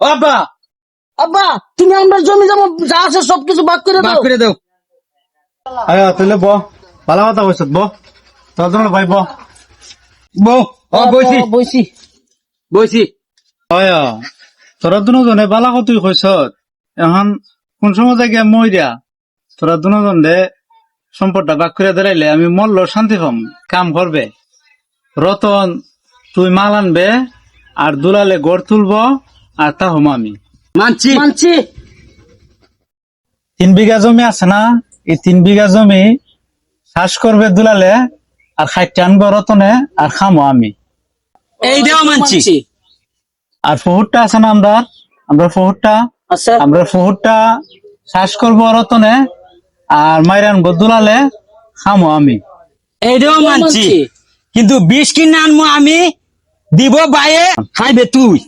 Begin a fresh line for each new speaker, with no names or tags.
আব্বা
আব্বা তুমি আমরা জমি জমা যা আছে সবকিছু ভাগ করে
মাফ
দাও।
করে দাও।
আয়া তাহলে ব ভালো কথা কইছ ব তোর জন্য ভাই ব
বউ বইছি
বইছি।
বইছি।
আয়া তোরা দুজনে বালা কতই কইছ এখন কোন সময় থেকে মইরা তোরা দুজন দে সম্পদটা ভাগ করে দিলাইলে আমি মরল শান্তি পাম। কাম করবে রতন তুই মাল আনবে আর দুলালে গড় তুলবো আর তা হম আমি
মানছি।
মানছি।
3 বিঘা জমি আছে না, এই 3 বিঘা জমি চাষ করবে দুলালে আর খাইতে আনবো রতনে আর খামো আমি।
এইটাও মানছি।
আর ফহুরটা আছে না আমরা ফহুরটা
আচ্ছা
আমরা ফহুরটা চাষ করবো রতনে আর মাইরে আনবো দুলালে খামো আমি।
এইটাও মানছি, কিন্তু 20 কিনে আনবো আমি, দিব বাইয়ে, খাইবে তুই।